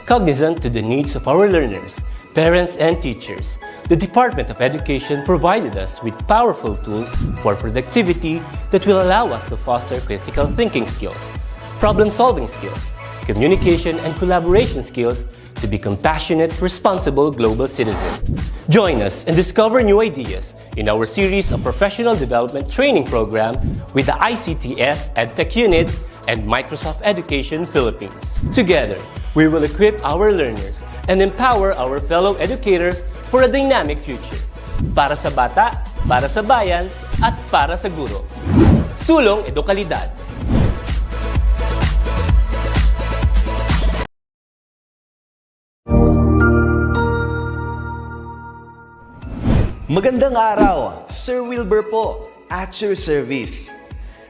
Cognizant to the needs of our learners, parents, and teachers, the Department of Education provided us with powerful tools for productivity that will allow us to foster critical thinking skills, problem-solving skills, communication and collaboration skills to be compassionate, responsible global citizens. Join us and discover new ideas in our series of professional development training program with the ICTS EdTech Unit and Microsoft Education Philippines. Together, we will equip our learners and empower our fellow educators for a dynamic future. Para sa bata, para sa bayan, at para sa guro. Sulong Edukalidad. Magandang araw, Sir Wilbur po, at your service.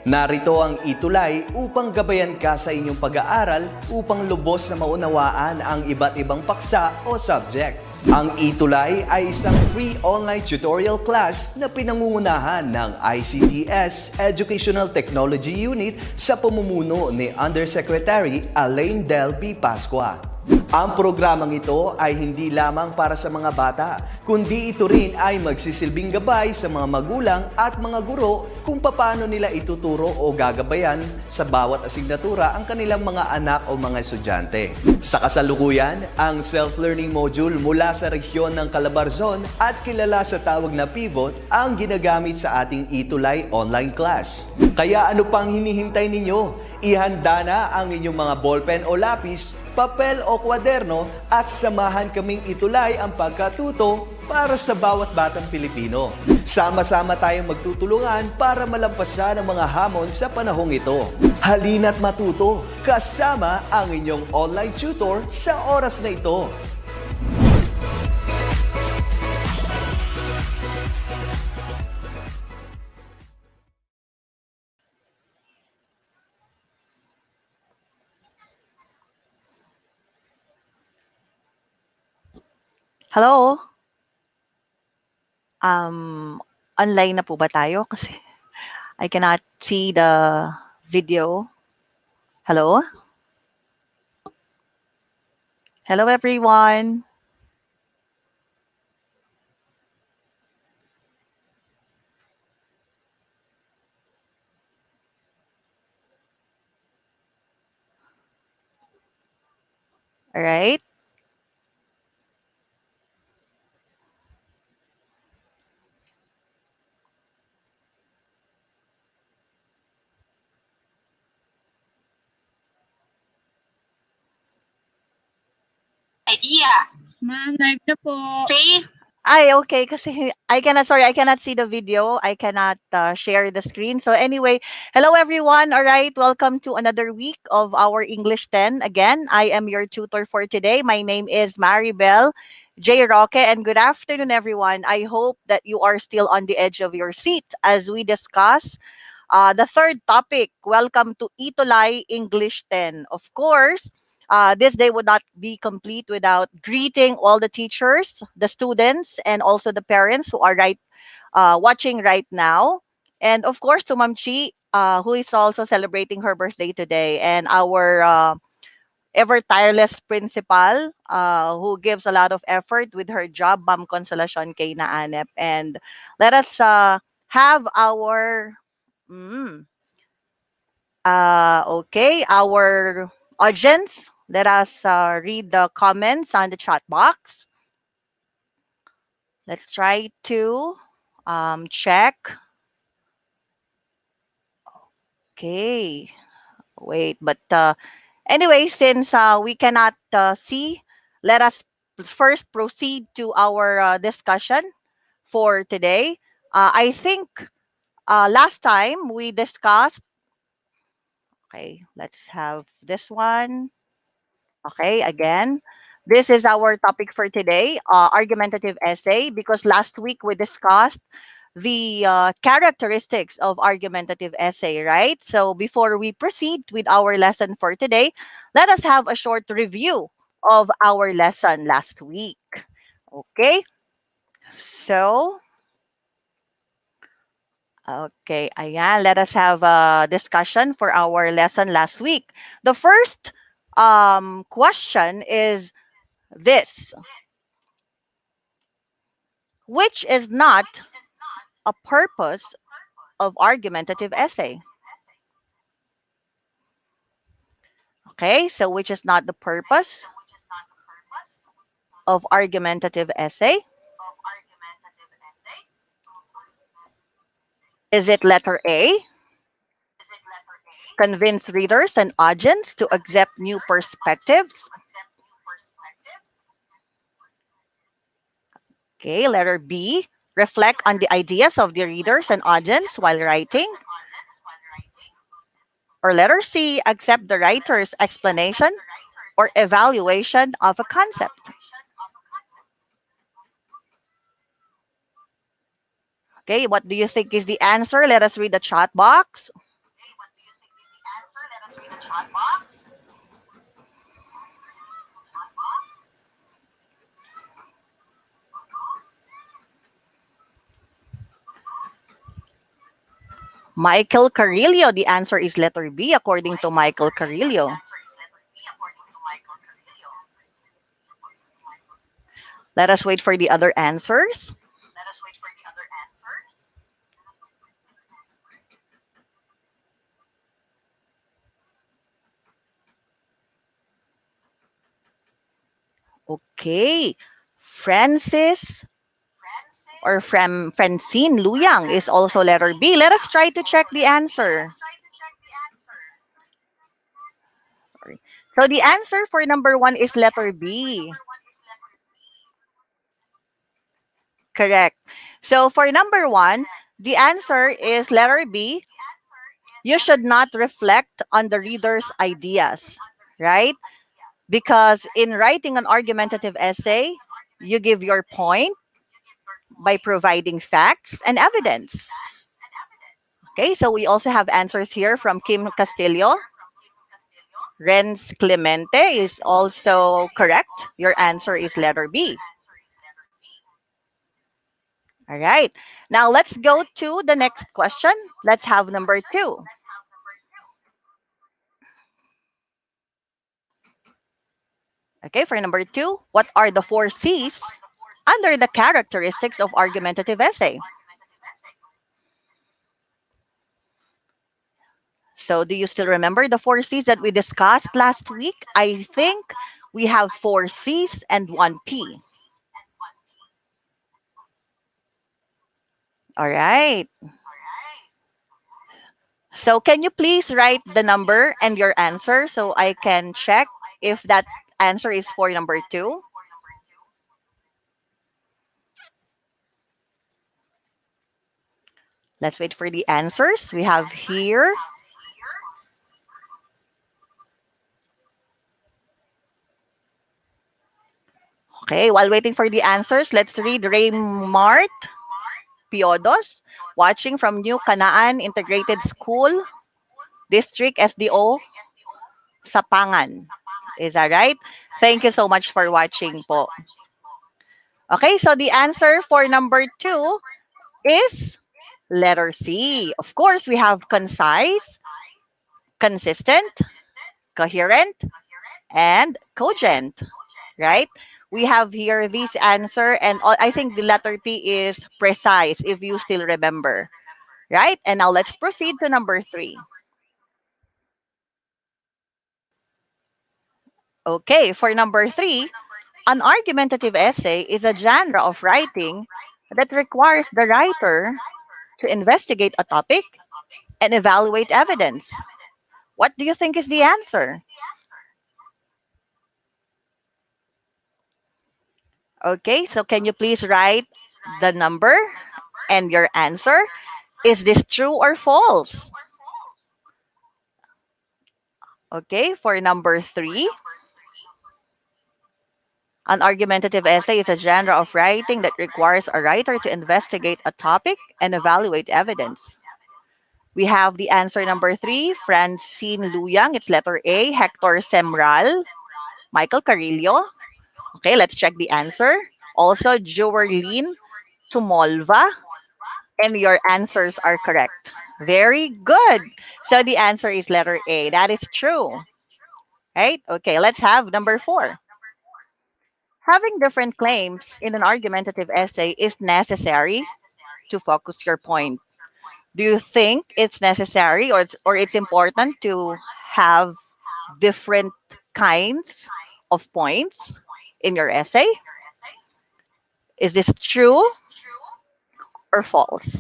Narito ang ETUlay upang gabayan ka sa inyong pag-aaral upang lubos na maunawaan ang iba't ibang paksa o subject. Ang ETUlay ay isang free online tutorial class na pinangungunahan ng ICTS Educational Technology Unit sa pamumuno ni Undersecretary Elaine Del P. Pascua. Ang programang ito ay hindi lamang para sa mga bata, kundi ito rin ay magsisilbing gabay sa mga magulang at mga guro kung paano nila ituturo o gagabayan sa bawat asignatura ang kanilang mga anak o mga estudyante. Sa kasalukuyan, ang self-learning module mula sa rehiyon ng Calabarzon at kilala sa tawag na pivot ang ginagamit sa ating ETUlay online class. Kaya ano pang hinihintay ninyo? Ihanda na ang inyong mga ballpen o lapis, papel o kwaderno at samahan kaming itulay ang pagkatuto para sa bawat batang Pilipino. Sama-sama tayong magtutulungan para malampasan ang mga hamon sa panahong ito. Halina't matuto kasama ang inyong online tutor sa oras na ito. Hello? Online na po ba tayo? Kasi I cannot see the video. Hello? Hello, everyone. All right. Idea. Ma'am, live na po. Okay? Ay, okay. Kasi I cannot see the video. I cannot share the screen. So anyway, hello everyone. All right. Welcome to another week of our English 10. Again, I am your tutor for today. My name is Maribel J. Roque, and good afternoon, everyone. I hope that you are still on the edge of your seat as we discuss the third topic. Welcome to ETUlay English 10. Of course, this day would not be complete without greeting all the teachers, the students, and also the parents who are watching right now. And of course, to Ma'am Chi, who is also celebrating her birthday today, and our ever tireless principal, who gives a lot of effort with her job, Ma'am Consolacion K. Naanep. And let us have our our audience. Let us read the comments on the chat box. Let's try to check. Okay, wait, but anyway, since we cannot see, let us first proceed to our discussion for today. I think last time we discussed, okay, let's have this one. Okay, again, this is our topic for today, argumentative essay, because last week we discussed the characteristics of argumentative essay, right? So before we proceed with our lesson for today, let us have a short review of our lesson last week. Okay, so, okay, ayan, let us have a discussion for our lesson last week. The first question is this: which is not a purpose of argumentative essay? Okay, so which is not the purpose of argumentative essay? Is it letter A, convince readers and audience to accept new perspectives? Okay, letter B, reflect on the ideas of the readers and audience while writing? Or letter C, accept the writer's explanation or evaluation of a concept? Okay, what do you think is the answer? Let us read the chat box. Michael Carillo, the answer is letter B, according to Michael Carillo. Let us wait for the other answers. Okay. Francis or Francine Luyang is also letter B. Let us try to check the answer. Sorry. So the answer for number 1 is letter B. Correct. So for number 1, the answer is letter B. You should not reflect on the reader's ideas, right? Because in writing an argumentative essay, you give your point by providing facts and evidence. Okay, so we also have answers here from Kim Castillo. Renz Clemente is also correct. Your answer is letter B. All right. Now let's go to the next question. Let's have number 2. Okay, for number 2, what are the 4 C's under the characteristics of argumentative essay? So do you still remember the 4 C's that we discussed last week? I think we have 4 C's and 1 P. All right. So can you please write the number and your answer so I can check if that answer is for number 2? Let's wait for the answers. We have here. Okay, while waiting for the answers, let's read Raymart Piodos, watching from New Canaan Integrated School, District SDO, Sapangan. Is that right? Thank you so much for watching po. Okay, so the answer for number 2 is letter C. Of course, we have concise, consistent, coherent, and cogent, right? We have here this answer, and I think the letter P is precise, if you still remember, right? And now let's proceed to number 3. Okay, for number 3, an argumentative essay is a genre of writing that requires the writer to investigate a topic and evaluate evidence. What do you think is the answer? Okay, so can you please write the number and your answer? Is this true or false? Okay, for number 3, an argumentative essay is a genre of writing that requires a writer to investigate a topic and evaluate evidence. We have the answer number 3, Francine Luyang. It's letter A, Hector Semral, Michael Carillo. Okay, let's check the answer. Also, Joerline Tumolva. And your answers are correct. Very good. So the answer is letter A. That is true. Right? Okay, let's have number 4. Having different claims in an argumentative essay is necessary to focus your point. Do you think it's necessary or it's important to have different kinds of points in your essay? Is this true or false?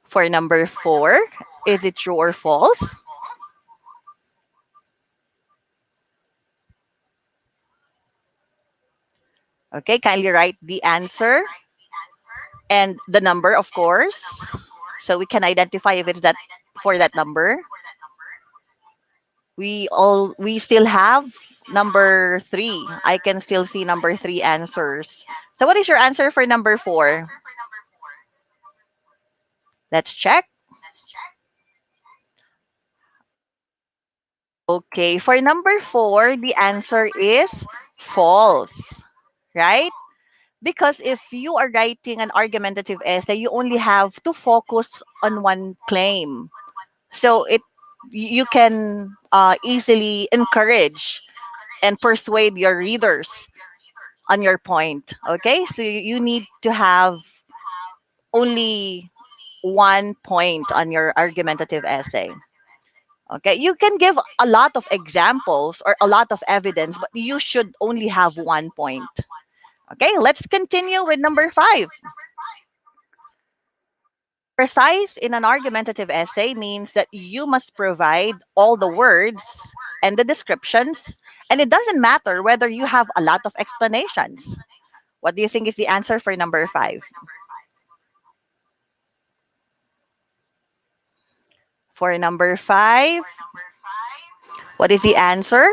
For number 4, is it true or false? Okay, kindly write the answer and the number, of course, so we can identify if it's that for that number. We still have number 3. I can still see number 3 answers. So what is your answer for number 4? Let's check. Okay, for number 4, the answer is false, right? Because if you are writing an argumentative essay, you only have to focus on one claim. So you can easily encourage and persuade your readers on your point. Okay, so you need to have only one point on your argumentative essay. Okay, you can give a lot of examples or a lot of evidence, but you should only have one point. Okay, let's continue with number 5. Precise in an argumentative essay means that you must provide all the words and the descriptions, and it doesn't matter whether you have a lot of explanations. What do you think is the answer for number 5? For number 5, what is the answer?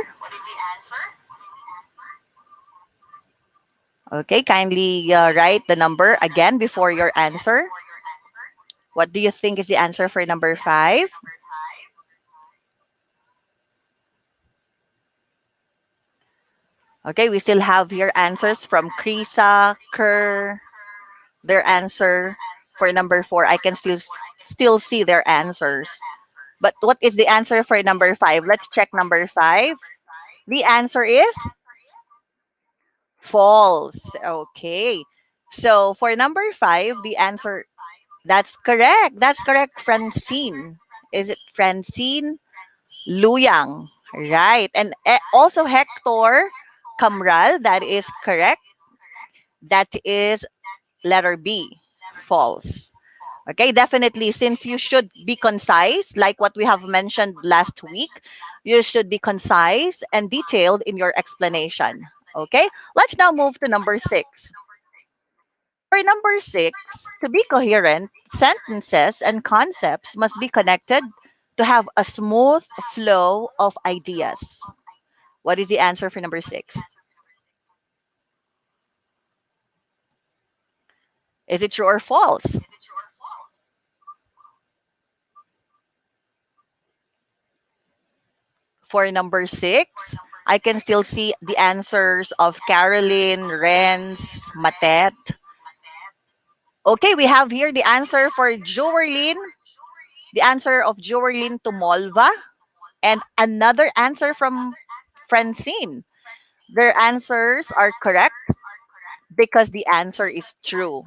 Okay, kindly write the number again before your answer. What do you think is the answer for number 5? Okay, we still have here answers from Krisa, Kerr, their answer for number 4. I can still see their answers. But what is the answer for number 5? Let's check number 5. The answer is false. Okay. So for number 5, the answer, that's correct. That's correct, Francine. Is it Francine Luyang? Right. And also Hector Camral, that is correct. That is letter B, false. Okay, definitely, since you should be concise, like what we have mentioned last week, you should be concise and detailed in your explanation. Okay, let's now move to number 6. For number 6, to be coherent, sentences and concepts must be connected to have a smooth flow of ideas. What is the answer for number 6? Is it true or false? For number 6, I can still see the answers of Caroline, Renz, Matet. Okay, we have here the answer for Joerlyn, the answer of Joerlyn Tumolva, and another answer from Francine. Their answers are correct because the answer is true,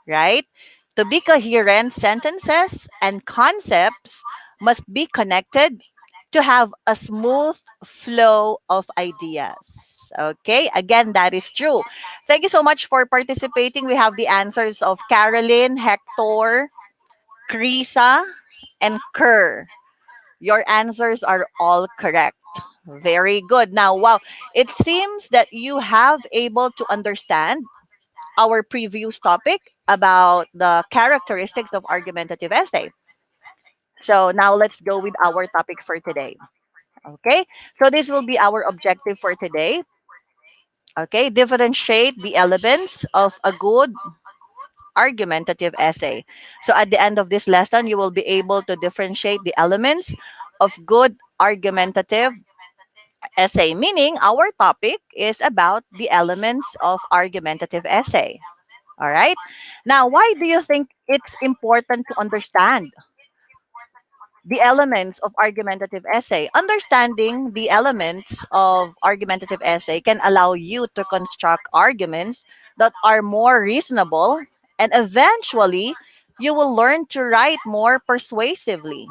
right? To be coherent, sentences and concepts must be connected to have a smooth flow of ideas. Okay, again, that is true. Thank you so much for participating. We have the answers of Caroline, Hector, Krisa, and Kerr. Your answers are all correct. Very good. Now, wow, it seems that you have able to understand our previous topic about the characteristics of argumentative essay. So now let's go with our topic for today. Okay, so this will be our objective for today. Okay, differentiate the elements of a good argumentative essay. So at the end of this lesson, you will be able to differentiate the elements of good argumentative essay, meaning our topic is about the elements of argumentative essay. All right. Now, why do you think it's important to understand the elements of argumentative essay. Understanding the elements of argumentative essay can allow you to construct arguments that are more reasonable, and eventually you will learn to write more persuasively,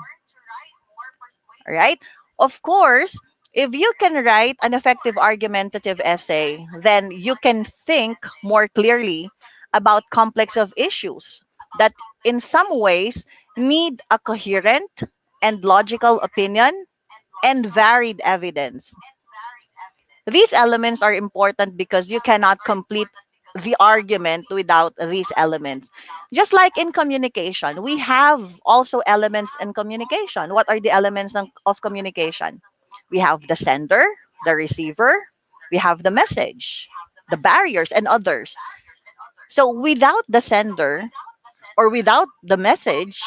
right? Of course, if you can write an effective argumentative essay, then you can think more clearly about complex of issues that in some ways need a coherent and logical opinion and varied evidence. These elements are important because you cannot complete the argument without these elements. Just like in communication, we have also elements in communication. What are the elements of communication? We have the sender, the receiver, we have the message, the barriers, and others. So without the sender or without the message,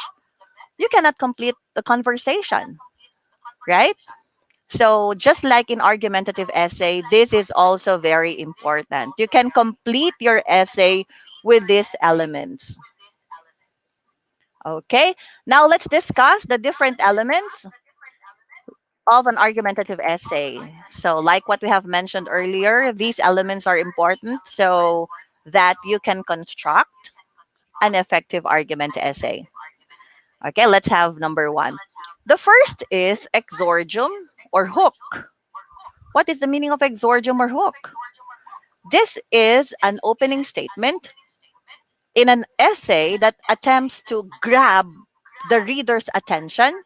you cannot complete the conversation, right? So, just like in argumentative essay, this is also very important. You can complete your essay with these elements. Okay, now let's discuss the different elements of an argumentative essay. So, like what we have mentioned earlier, these elements are important so that you can construct an effective argument essay. Okay, let's have number one. The first is exordium or hook. What is the meaning of exordium or hook? This is an opening statement in an essay that attempts to grab the reader's attention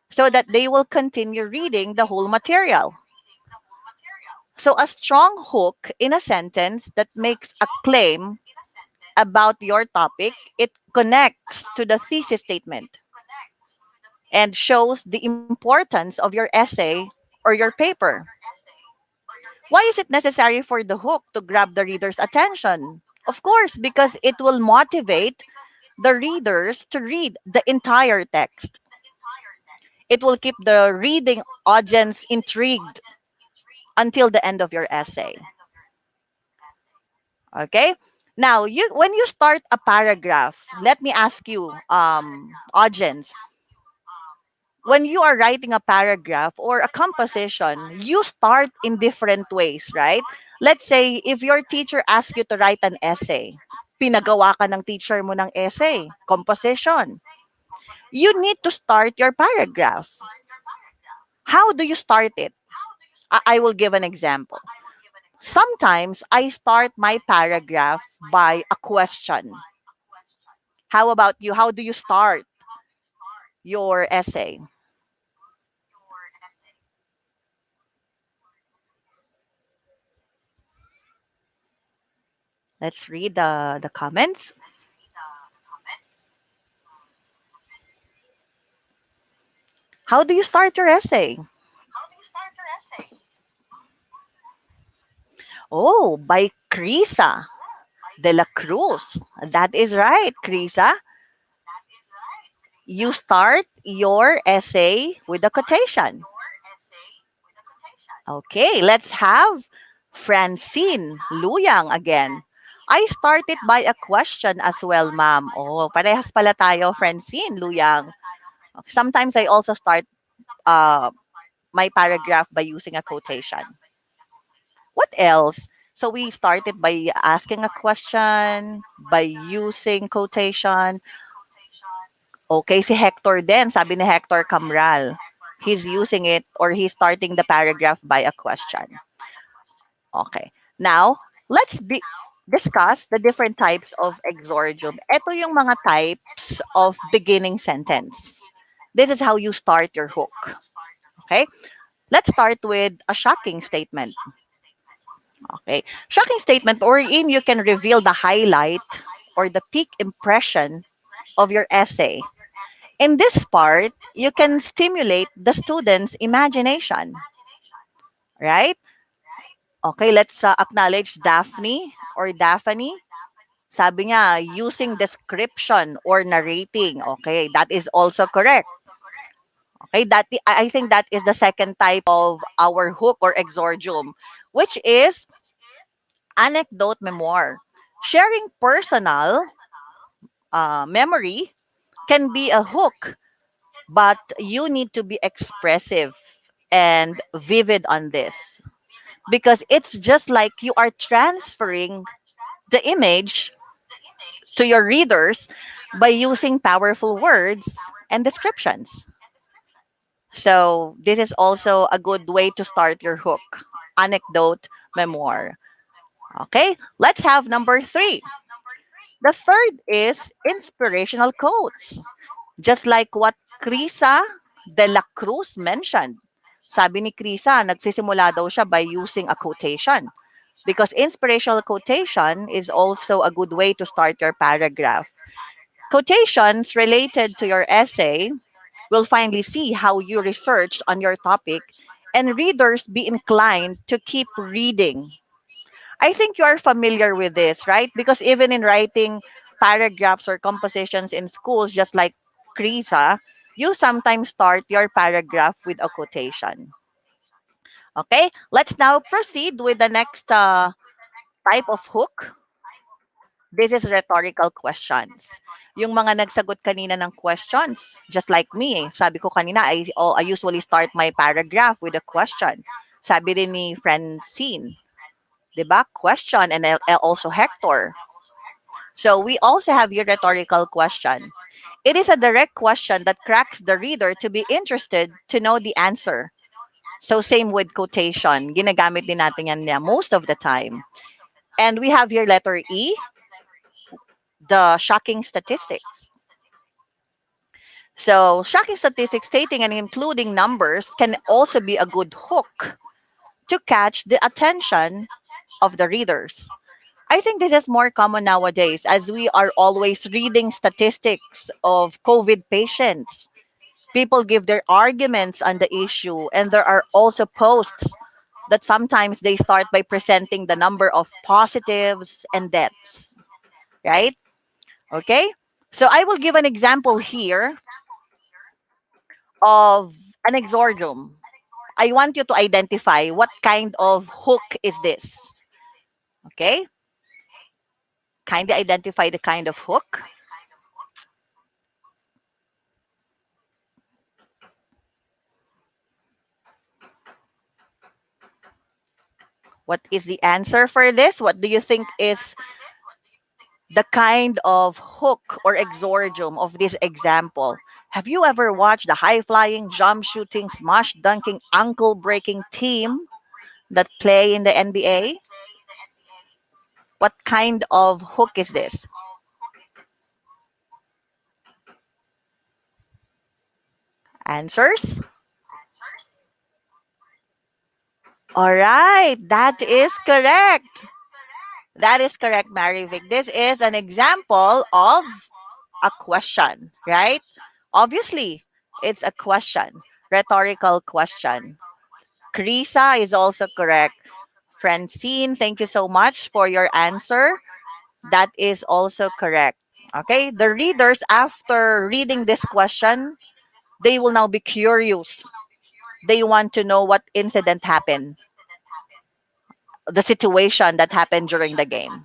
so that they will continue reading the whole material. So, a strong hook in a sentence that makes a claim about your topic, it connects to the thesis statement and shows the importance of your essay or your paper. Why is it necessary for the hook to grab the reader's attention? Of course, because it will motivate the readers to read the entire text. It will keep the reading audience intrigued until the end of your essay. Okay? Now, when you start a paragraph, let me ask you, audience, when you are writing a paragraph or a composition, you start in different ways, right? Let's say if your teacher asks you to write an essay, pinagawa ka ng teacher mo ng essay, composition. You need to start your paragraph. How do you start it? I will give an example. Sometimes I start my paragraph by a question. How about you? How do you start your essay? Let's read the comments. How do you start your essay? Oh, by Crisa de la Cruz. That is right, Crisa. You start your essay with a quotation. Okay, let's have Francine Luyang again. I started by a question as well, ma'am. Oh, parehas pala tayo, Francine Luyang. Sometimes I also start uh, my paragraph by using a quotation. What else? So we started by asking a question, by using quotation. Okay, si Hector din, sabi ni Hector Camral. He's using it or he's starting the paragraph by a question. Okay. Now, discuss the different types of exordium. Ito yung mga types of beginning sentence. This is how you start your hook. Okay? Let's start with a shocking statement. Okay. Shocking statement wherein you can reveal the highlight or the peak impression of your essay. In this part, you can stimulate the student's imagination. Right? Okay, let's acknowledge Daphne or Daphne. Sabi niya, using description or narrating. Okay, that is also correct. Okay, I think that is the second type of our hook or exordium, which is anecdote memoir. Sharing personal memory can be a hook But you need to be expressive and vivid on this because it's just like you are transferring the image to your readers by using powerful words and descriptions. So, this is also a good way to start your hook. Anecdote, memoir. Okay, let's have number three. The third is inspirational quotes. Just like what Crisa de la Cruz mentioned. Sabi ni Crisa, nagsisimula daw siya by using a quotation. Because inspirational quotation is also a good way to start your paragraph. Quotations related to your essay will finally see how you researched on your topic and readers be inclined to keep reading. I think you are familiar with this, right? Because even in writing paragraphs or compositions in schools, just like Krisa, you sometimes start your paragraph with a quotation. Okay, let's now proceed with the next type of hook. This is rhetorical questions. Yung mga nagsagot kanina ng questions, just like me, sabi ko kanina, I usually start my paragraph with a question. Sabi din ni Francine, 'di ba? Question, and also Hector. So we also have your rhetorical question. It is a direct question that cracks the reader to be interested to know the answer. So same with quotation. Ginagamit din natin yan most of the time. And we have here letter E, the shocking statistics. So shocking statistics stating and including numbers can also be a good hook to catch the attention of the readers. I think this is more common nowadays as we are always reading statistics of COVID patients. People give their arguments on the issue, and there are also posts that sometimes they start by presenting the number of positives and deaths, right? Okay? So I will give an example here of an exordium. I want you to identify what kind of hook is this. Okay? Kindly identify the kind of hook. What is the answer for this? What do you think is the kind of hook or exordium of this example? Have you ever watched the high flying, jump shooting, smash dunking, ankle breaking team that play in the NBA? What kind of hook is this? Answers? All right, that is correct. That is correct, Mary Vic. This is an example of a question, right? Obviously, it's a question, rhetorical question. Krisa is also correct. Francine, thank you so much for your answer. That is also correct. Okay, the readers, after reading this question, they will now be curious. They want to know what incident happened, the situation that happened during the game.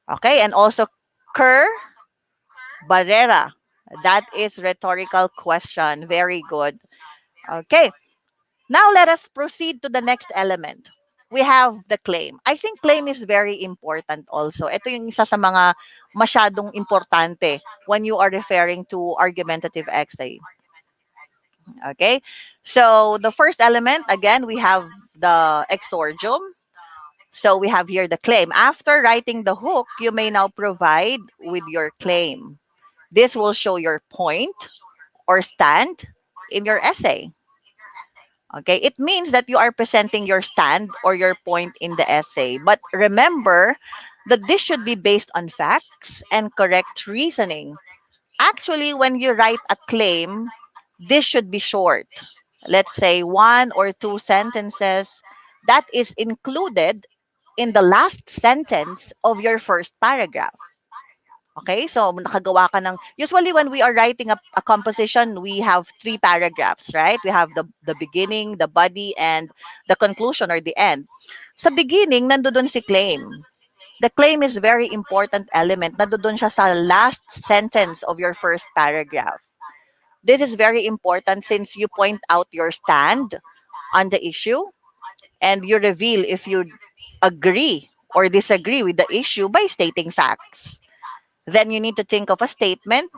Okay, and also Kerr Barrera. That is rhetorical question. Very good. Okay, now let us proceed to the next element. We have the claim. I think claim is very important also. Ito yung isa sa mga masyadong importante when you are referring to argumentative essay. Okay? So, the first element, again, we have the exordium. So, we have here the claim. After writing the hook, you may now provide with your claim. This will show your point or stand in your essay. Okay, it means that you are presenting your stand or your point in the essay. But remember that this should be based on facts and correct reasoning. Actually, when you write a claim, this should be short. Let's say one or two sentences that is included in the last sentence of your first paragraph. Okay, so nakagawa ka ng, usually when we are writing a composition, we have three paragraphs, right? We have the beginning, the body, and the conclusion or the end. Sa beginning, nandoon si claim. The claim is very important element. Nandoon siya sa last sentence of your first paragraph. This is very important since you point out your stand on the issue and you reveal if you agree or disagree with the issue by stating facts. Then you need to think of a statement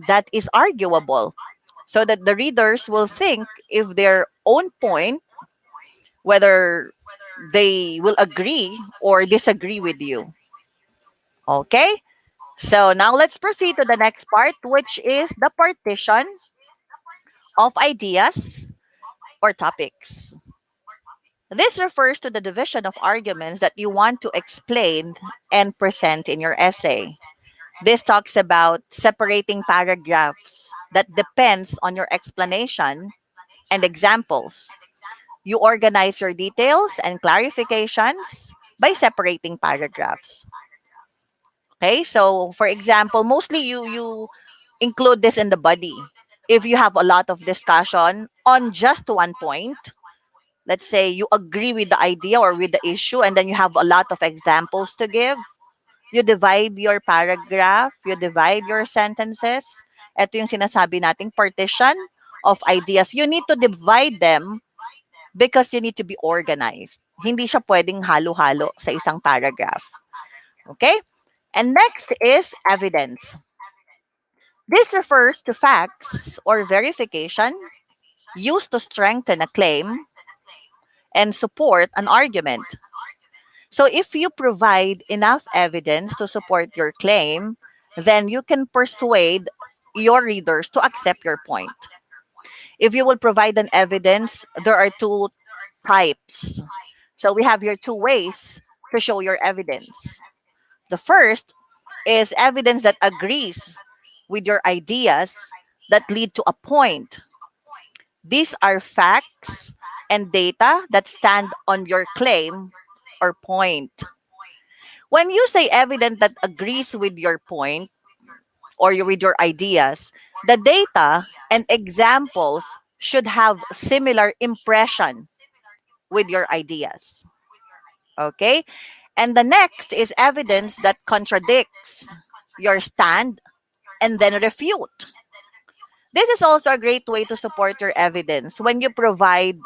that is arguable so that the readers will think if their own point, whether they will agree or disagree with you. Okay? So now let's proceed to the next part, which is the partition of ideas or topics. This refers to the division of arguments that you want to explain and present in your essay. This talks about separating paragraphs that depends on your explanation and examples. You organize your details and clarifications by separating paragraphs. Okay, so for example, mostly you include this in the body. If you have a lot of discussion on just one point, let's say you agree with the idea or with the issue, and then you have a lot of examples to give, you divide your paragraph, you divide your sentences. Ito yung sinasabi nating partition of ideas. You need to divide them because you need to be organized. Hindi siya pwedeng halo-halo sa isang paragraph. Okay? And next is evidence. This refers to facts or verification used to strengthen a claim and support an argument. So if you provide enough evidence to support your claim, then you can persuade your readers to accept your point. If you will provide an evidence, there are two types. So we have here two ways to show your evidence. The first is evidence that agrees with your ideas that lead to a point. These are facts and data that stand on your claim or point. When you say evidence that agrees with your point or with your ideas, the data and examples should have similar impression with your ideas. Okay? And the next is evidence that contradicts your stand and then refute. This is also a great way to support your evidence when you provide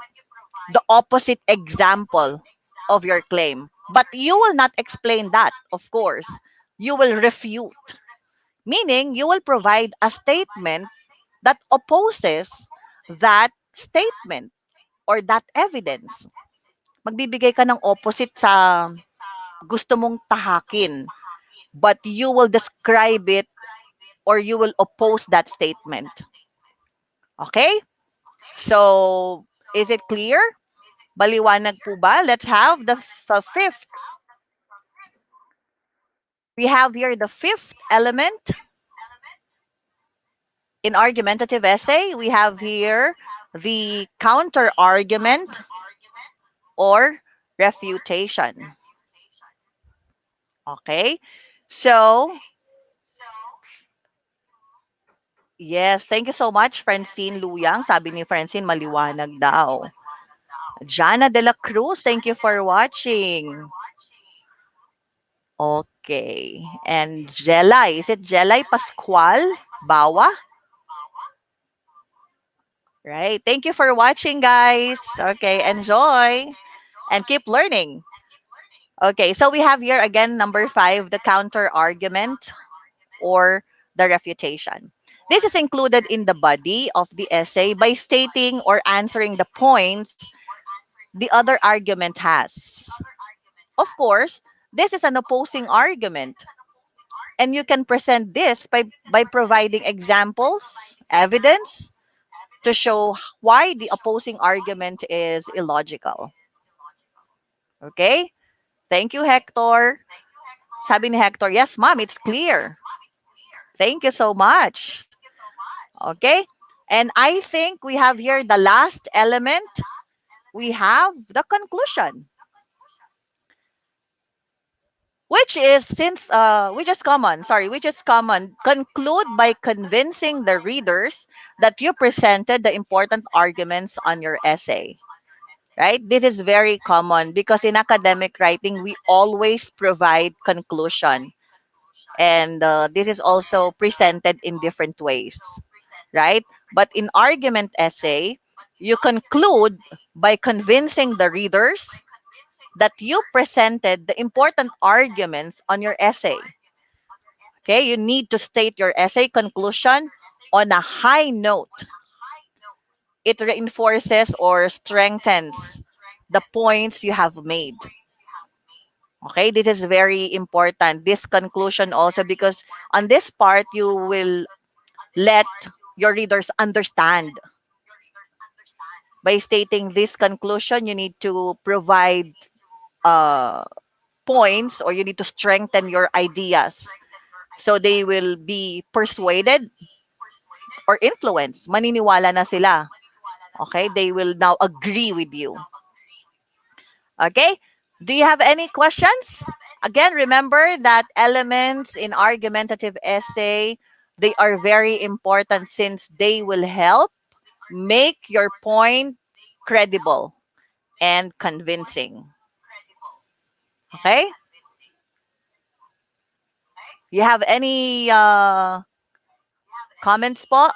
the opposite example of your claim. But you will not explain that, of course. You will refute, meaning you will provide a statement that opposes that statement or that evidence. Magbibigay ka ng opposite sa gusto mong tahakin, but you will describe it or you will oppose that statement. Okay? So, is it clear? Baliwanag po ba? Let's have the fifth. We have here the fifth element in argumentative essay. We have here the counter argument or refutation. Okay? So, yes, thank you so much, Francine Luyang. Sabi ni Francine, maliwanag daw. Jana de la Cruz, thank you for watching. Okay. And Jelay, is it Jelay Pascual Bawa? Right. Thank you for watching, guys. Okay, enjoy and keep learning. Okay, so we have here again number 5, the counter argument or the refutation. This is included in the body of the essay by stating or answering the points the other argument has. Of course, this is an opposing argument. And you can present this by providing examples, evidence, to show why the opposing argument is illogical. Okay? Thank you, Hector. Sabi ni Hector, yes, ma'am, it's clear. Thank you so much. Okay? And I think we have here the last element. We have the conclusion. Which is common. Conclude by convincing the readers that you presented the important arguments on your essay. Right? This is very common because in academic writing, we always provide conclusion. And this is also presented in different ways. Right? But in argument essay, you conclude by convincing the readers that you presented the important arguments on your essay. Okay, you need to state your essay conclusion on a high note. It reinforces or strengthens the points you have made. Okay, this is very important. This conclusion also, because on this part, you will let your readers understand. By stating this conclusion, you need to provide uh, points, or you need to strengthen your ideas so they will be persuaded or influenced. Maniniwala na sila. Okay, they will now agree with you. Okay, do you have any questions? Again, remember that elements in argumentative essay, they are very important since they will help make your point credible and convincing. Okay? You have any comments po?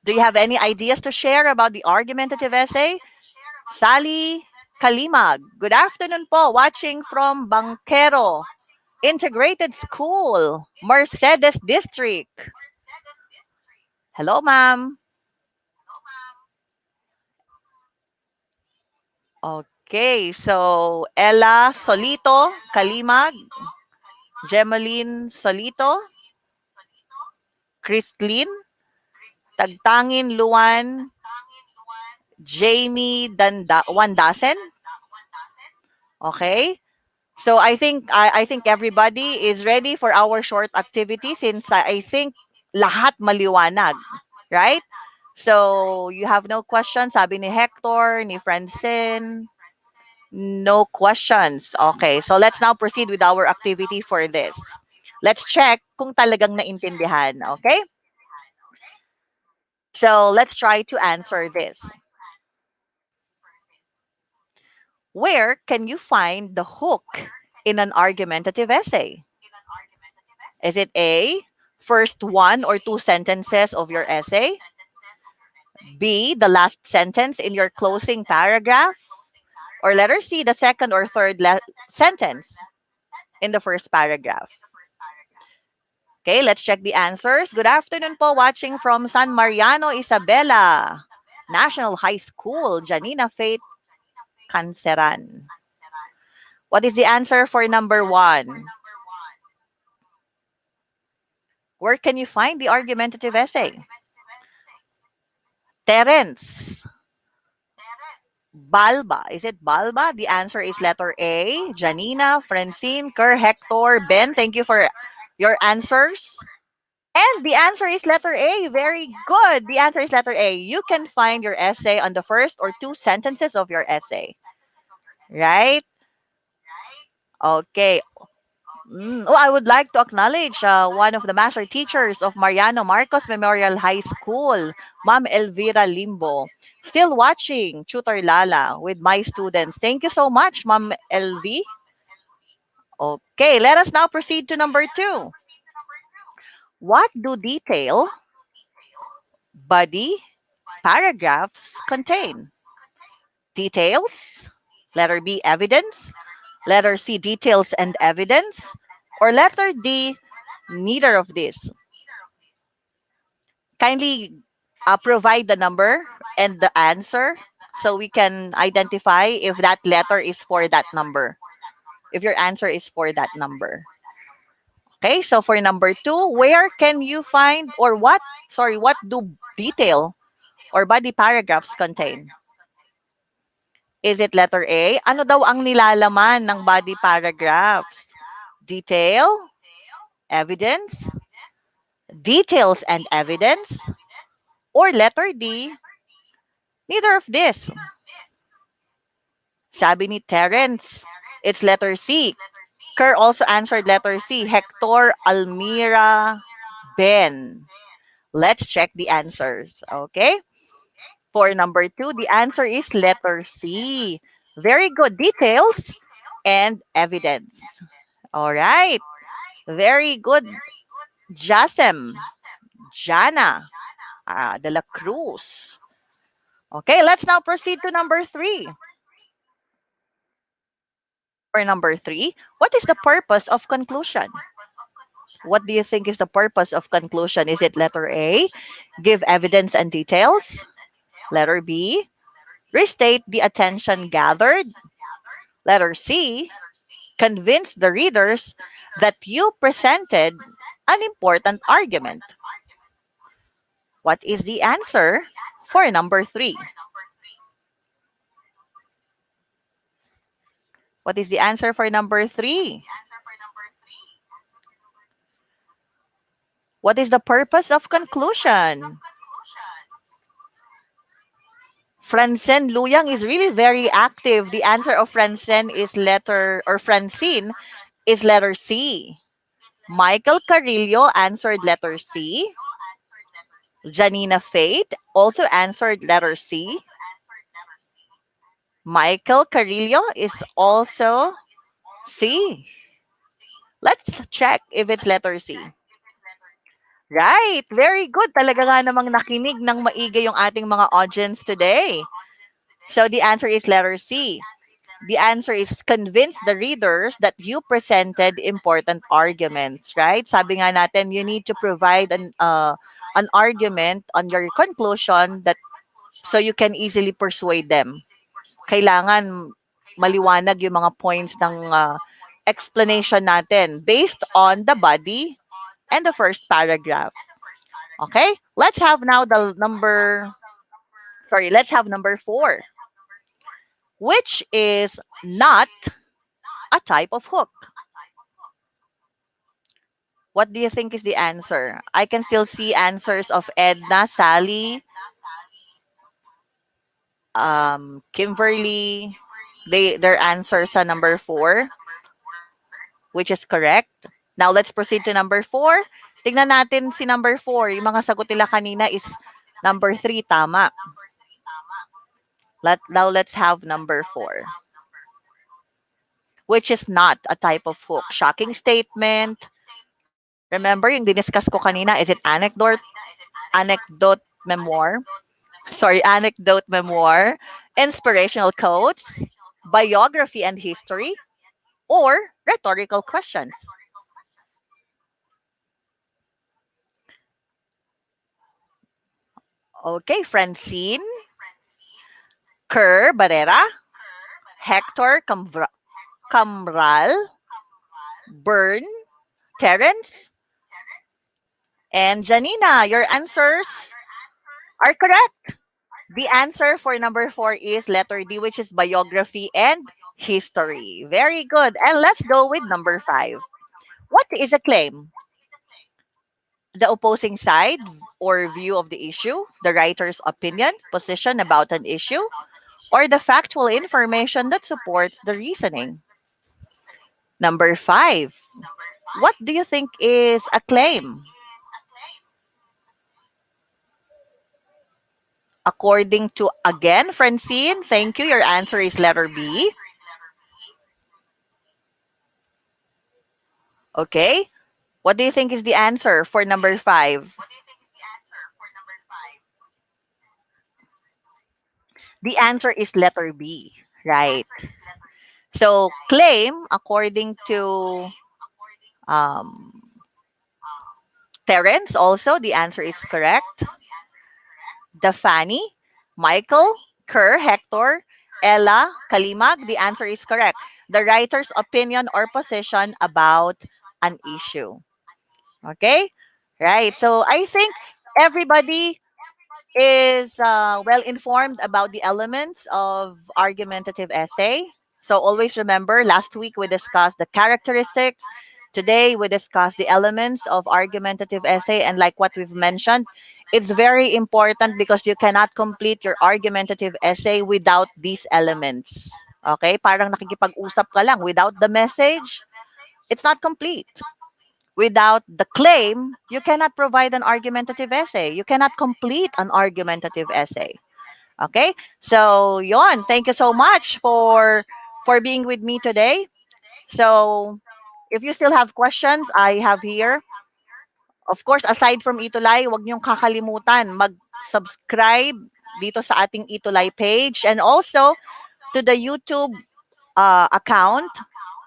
Do you have any ideas to share about the argumentative essay? Sally Kalimag. Good afternoon po. Watching from Bangkero Integrated School, Mercedes District. Hello, ma'am. Okay, so Ella Solito Kalimag, Gemeline Solito, Christlyn, Tagtangin Luan, Jamie Wandasen. Okay. So I think everybody is ready for our short activity, since I think lahat maliwanag, right? So you have no questions, sabi ni Hector, ni Francine. No questions. Okay, so let's now proceed with our activity for this. Let's check kung talagang naintindihan, okay? So let's try to answer this. Where can you find the hook in an argumentative essay? Is it A, first one or two sentences of your essay? B, the last sentence in your closing paragraph? Or letter C, the second or third sentence in the first paragraph? Okay, let's check the answers. Good afternoon po, watching from San Mariano, Isabela National High School, Janina Faith Canceran. What is the answer for number 1? Where can you find the argumentative essay? Terence. Balba. Is it Balba? The answer is letter A. Janina, Francine, Kerr, Hector, Ben, thank you for your answers. And the answer is letter A. Very good. The answer is letter A. You can find your essay on the first or two sentences of your essay. Right? Okay. Oh, I would like to acknowledge one of the master teachers of Mariano Marcos Memorial High School, Ma'am Elvira Limbo. Still watching Tutor Lala with my students. Thank you so much, Ma'am LV. Okay, let us now proceed to number 2. What do detail, body, paragraphs contain? Details, letter B, evidence, letter C, details and evidence, or letter D, neither of these? Kindly provide the number and the answer so we can identify if that letter is for that number, if your answer is for that number. Okay, so for number 2, where can you find, or what do detail or body paragraphs contain? Is it letter A? Ano daw ang nilalaman ng body paragraphs? Detail, evidence, details and evidence, or letter D, neither of this? Sabi ni Terence, it's letter C. Kerr also answered letter C. Hector, Almira, Ben. Let's check the answers, okay? For number 2, the answer is letter C. Very good. Details and evidence. All right. Very good. Jasem, Jana, De la Cruz. Okay, let's now proceed to number 3. For number 3, what is the purpose of conclusion? What do you think is the purpose of conclusion? Is it letter A, give evidence and details? Letter B, restate the attention gathered? Letter C, convince the readers that you presented an important argument? What is the answer for number 3? What is the answer for number 3? What is the purpose of conclusion? Francine Luyang is really very active. The answer of Francine is Francine is letter C. Michael Carillo answered letter C. Janina Faith also answered letter C. Michael Carillo is also C. Let's check if it's letter C. Right. Very good. Talaga nga namang nakinig ng maigi yung ating mga audience today. So the answer is letter C. The answer is convince the readers that you presented important arguments, right? Sabi nga natin, you need to provide an argument on your conclusion that so you can easily persuade them. Kailangan maliwanag yung mga points ng explanation natin based on the body and the first paragraph. Okay? Let's have number 4, which is not a type of hook. What do you think is the answer? I can still see answers of Edna, Sally, Kimberly. Their answers are number 4, which is correct. Now, let's proceed to number 4. Tingnan natin si number 4. Yung mga sagot nila kanina is number 3, tama. Now, let's have number 4, which is not a type of hook. Shocking statement. Remember, yung diniscuss ko kanina, is it anecdote memoir, inspirational quotes, biography and history, or rhetorical questions? Okay, Francine, Kerr Barrera, Hector Camral, Bern, Terence, and Janina. Your answers are correct. The answer for number 4 is letter D, which is biography and history. Very good. And let's go with number 5. What is a claim? The opposing side or view of the issue, the writer's opinion, position about an issue, or the factual information that supports the reasoning. Number 5. What do you think is a claim? According to, again, Francine, thank you. Your answer is letter B. Okay. What do you think is the answer for number 5? The answer is letter B, right? So, claim, according to Terence, also, the answer is correct. Dafani, Michael, Kerr, Hector, Ella, Kalimag, the answer is correct. The writer's opinion or position about an issue. Okay? Right. So, I think everybody is well informed about the elements of argumentative essay. So always remember, last week we discussed the characteristics. Today we discussed the elements of argumentative essay. And like what we've mentioned, it's very important because you cannot complete your argumentative essay without these elements. Okay? Parang nakikipag-usap ka lang. Without the message, it's not complete. Without the claim, you cannot provide an argumentative essay. You cannot complete an argumentative essay. Okay? So, yon. Thank you so much for being with me today. So, if you still have questions, I have here Of course, aside from ETUlay, huwag niyong kakalimutan mag-subscribe dito sa ating ETUlay page and also to the YouTube account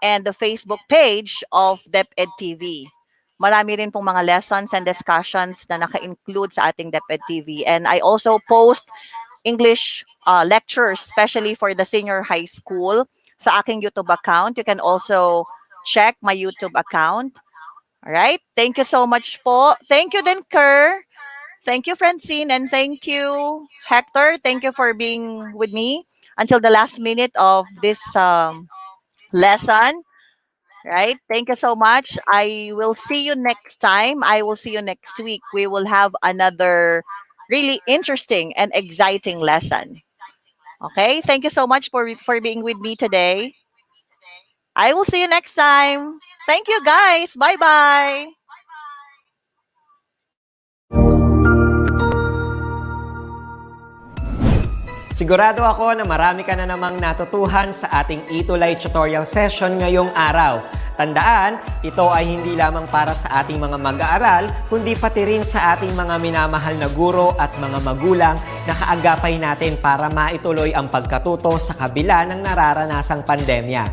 and the Facebook page of DepEd TV. Marami rin pong mga lessons and discussions na naka-include sa ating DepEd TV. And I also post English lectures, especially for the senior high school sa aking YouTube account. You can also check my YouTube account. Alright? Thank you so much po. Thank you din, Kerr. Thank you, Francine. And thank you, Hector. Thank you for being with me until the last minute of this lesson. Right? Thank you so much. I will see you next time. I will see you next week. We will have another really interesting and exciting lesson. Okay? Thank you so much for being with me today. I will see you next time. Thank you, guys. Bye-bye. Sigurado ako na marami ka na namang natutuhan sa ating ETUlay tutorial session ngayong araw. Tandaan, ito ay hindi lamang para sa ating mga mag-aaral, kundi pati rin sa ating mga minamahal na guro at mga magulang na kaagapay natin para maituloy ang pagkatuto sa kabila ng nararanasang pandemya.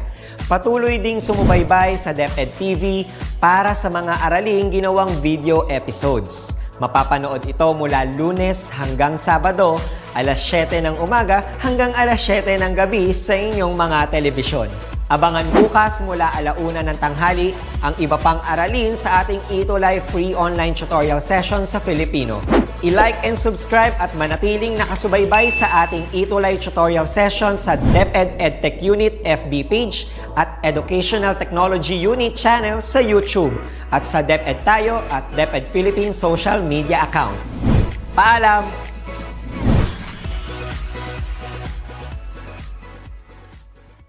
Patuloy ding sumubaybay sa DepEd TV para sa mga araling ginawang video episodes. Mapapanood ito mula Lunes hanggang Sabado, alas 7 ng umaga hanggang alas 7 ng gabi sa inyong mga telebisyon. Abangan bukas mula 1:00 ng tanghali ang iba pang aralin sa ating ETUlay free online tutorial session sa Filipino. I-like and subscribe at manatiling nakasubaybay sa ating ETUlay tutorial session sa DepEd EdTech Unit FB page at Educational Technology Unit channel sa YouTube at sa DepEd Tayo at DepEd Philippines social media accounts. Paalam!